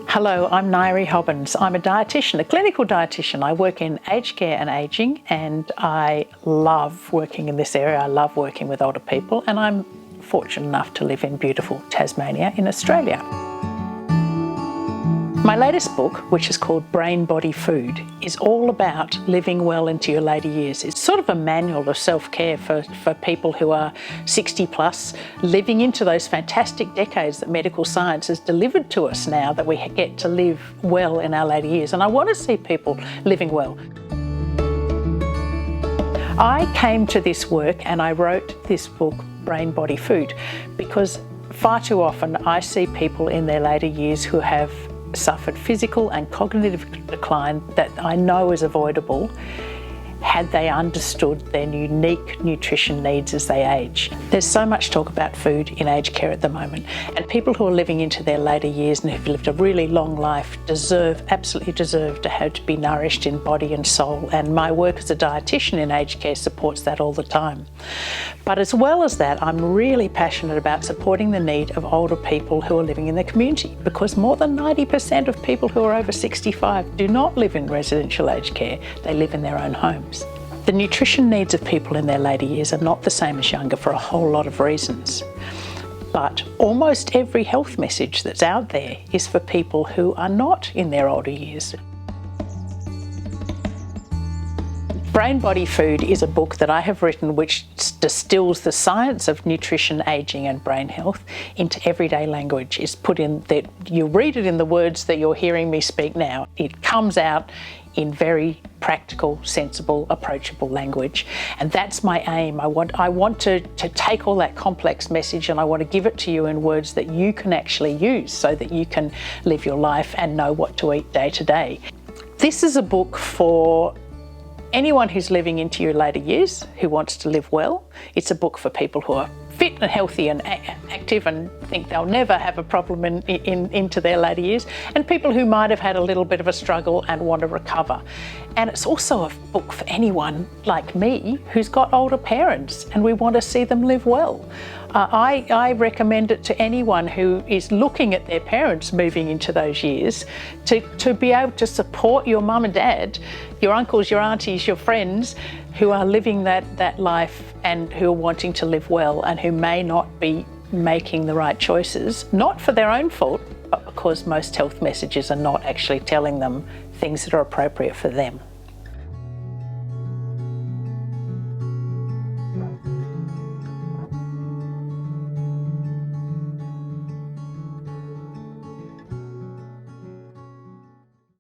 Hello, I'm Ngaire Hobbins. I'm a dietitian, a clinical dietitian. I work in aged care and ageing, and I love working in this area. I love working with older people, and I'm fortunate enough to live in beautiful Tasmania in Australia. My latest book, which is called Brain, Body, Food, is all about living well into your later years. It's sort of a manual of self-care for people who are 60 plus, living into those fantastic decades that medical science has delivered to us now, that we get to live well in our later years. And I want to see people living well. I came to this work and I wrote this book, Brain, Body, Food, because far too often I see people in their later years who have suffered physical and cognitive decline that I know is avoidable had they understood their unique nutrition needs as they age. There's so much talk about food in aged care at the moment, and people who are living into their later years and who've lived a really long life absolutely deserve to have to be nourished in body and soul, and my work as a dietitian in aged care supports that all the time. But as well as that, I'm really passionate about supporting the need of older people who are living in the community, because more than 90% of people who are over 65 do not live in residential aged care. They live in their own homes. The nutrition needs of people in their later years are not the same as younger for a whole lot of reasons. But almost every health message that's out there is for people who are not in their older years. Brain, Body, Food is a book that I have written which distills the science of nutrition, ageing and brain health into everyday language. It's put in that you read it in the words that you're hearing me speak now. It comes out in very practical, sensible, approachable language. And that's my aim. I want to take all that complex message and I want to give it to you in words that you can actually use so that you can live your life and know what to eat day to day. This is a book for anyone who's living into your later years, who wants to live well. It's a book for people who are fit and healthy and active and think they'll never have a problem into their later years, and people who might have had a little bit of a struggle and want to recover. And it's also a book for anyone like me who's got older parents and we want to see them live well. I recommend it to anyone who is looking at their parents moving into those years to be able to support your mum and dad, your uncles, your aunties, your friends who are living that life and who are wanting to live well and who may not be making the right choices, not for their own fault, but because most health messages are not actually telling them things that are appropriate for them.